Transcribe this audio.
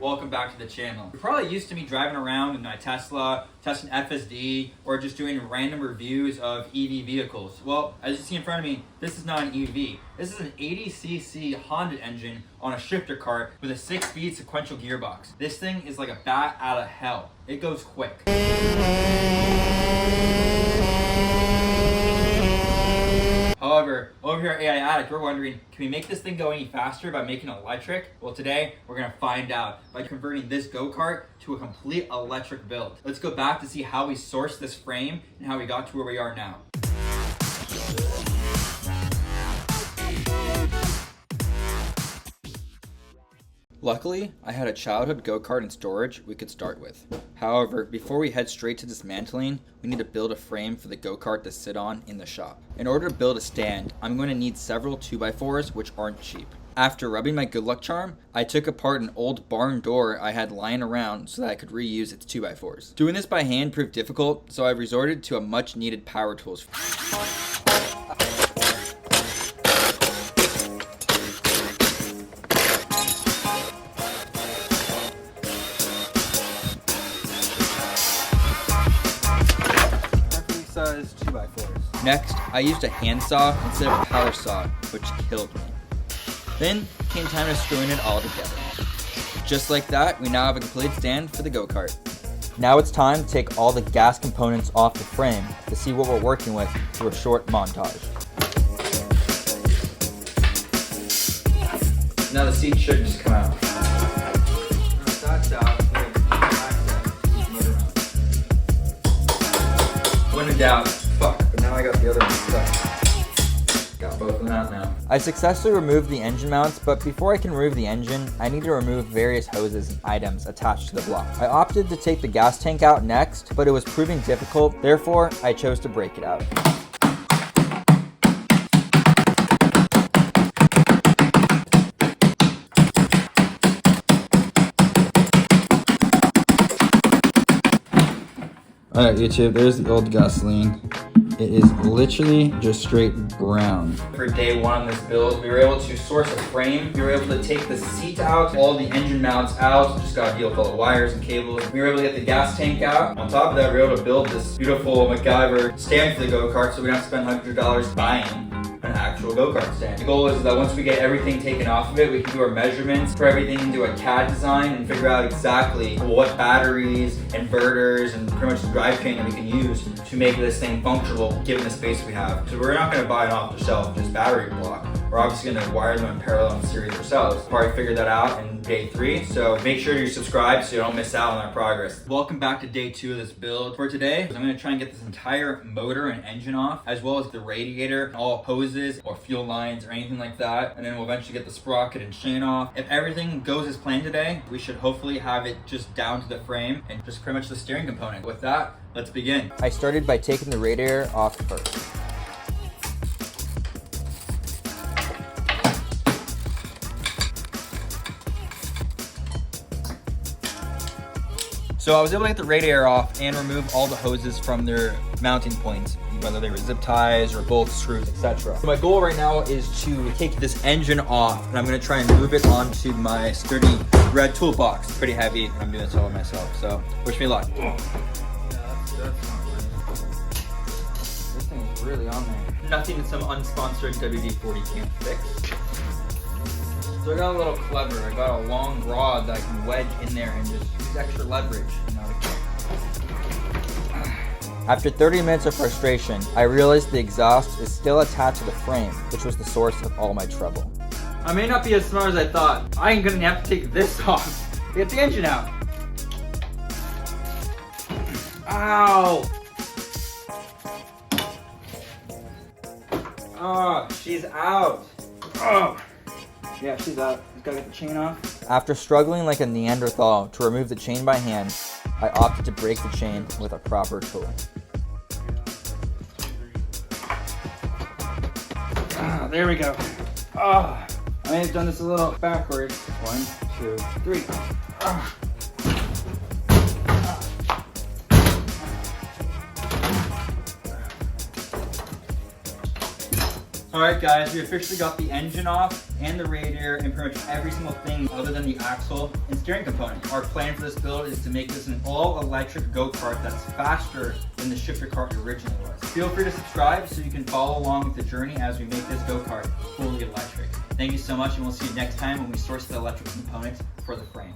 Welcome back to the channel. You're probably used to me driving around in my Tesla, testing FSD, or just doing random reviews of EV vehicles. Well, as you see in front of me, this is not an EV. This is an 80cc Honda engine on a shifter cart with a 6-speed sequential gearbox. This thing is like a bat out of hell. It goes quick. However, over here at AI Addict, we're wondering, can we make this thing go any faster by making it electric? Well, today, we're gonna find out by converting this go-kart to a complete electric build. Let's go back to see how we sourced this frame and how we got to where we are now. Luckily, I had a childhood go-kart in storage we could start with. However, before we head straight to dismantling, we need to build a frame for the go-kart to sit on in the shop. In order to build a stand, I'm going to need several 2x4s, which aren't cheap. After rubbing my good luck charm, I took apart an old barn door I had lying around so that I could reuse its 2x4s. Doing this by hand proved difficult, so I resorted to a much needed power tools. Size 2x4s. Next, I used a handsaw instead of a power saw, which killed me. Then came time to screwing it all together. Just like that, we now have a complete stand for the go-kart. Now it's time to take all the gas components off the frame to see what we're working with through a short montage. Now the seat should just come out. That's out. When in doubt, fuck, but now I got the other one stuck. Got both of them out now. I successfully removed the engine mounts, but before I can remove the engine, I need to remove various hoses and items attached to the block. I opted to take the gas tank out next, but it was proving difficult, therefore I chose to break it out. Alright YouTube, there's the old gasoline. It is literally just straight brown. For day one on this build, we were able to source a frame. We were able to take the seat out, all the engine mounts out. Just gotta deal with all the wires and cables. We were able to get the gas tank out. On top of that, we were able to build this beautiful MacGyver stand for the go-kart so we don't have to spend $100 buying an actual go-kart stand. The goal is that once we get everything taken off of it, we can do our measurements, put everything into a CAD design, and figure out exactly what batteries, inverters, and pretty much the drivetrain that we can use to make this thing functional given the space we have. So we're not going to buy it off the shelf, just battery block. We're obviously going to wire them in parallel in series ourselves. Probably figured that out in day 3, so make sure you're subscribed so you don't miss out on our progress. Welcome back to day 2 of this build. For today, I'm going to try and get this entire motor and engine off, as well as the radiator, all hoses or fuel lines or anything like that, and then we'll eventually get the sprocket and chain off. If everything goes as planned today, we should hopefully have it just down to the frame and just pretty much the steering component. With that, let's begin. I started by taking the radiator off first. So I was able to get the radiator off and remove all the hoses from their mounting points, whether they were zip ties or bolt screws, etc. So my goal right now is to take this engine off, and I'm going to try and move it onto my sturdy red toolbox. It's pretty heavy, and I'm doing this all myself, so wish me luck. Yeah, that's not right. This thing's really on there. Nothing some unsponsored WD-40 can't fix. So I got a little clever. I got a long rod that I can wedge in there and just use extra leverage. After 30 minutes of frustration, I realized the exhaust is still attached to the frame, which was the source of all my trouble. I may not be as smart as I thought. I ain't gonna have to take this off to get the engine out. Ow! Oh, she's out. Oh. Yeah, she's out. Just gotta get the chain off. After struggling like a Neanderthal to remove the chain by hand, I opted to break the chain with a proper tool. Ah, there we go. Oh, I may have done this a little backwards. 1, 2, 3. Ah. Alright guys, we officially got the engine off and the radiator and pretty much every single thing other than the axle and steering component. Our plan for this build is to make this an all-electric go-kart that's faster than the Shifter Kart originally was. Feel free to subscribe so you can follow along with the journey as we make this go-kart fully electric. Thank you so much, and we'll see you next time when we source the electrical components for the frame.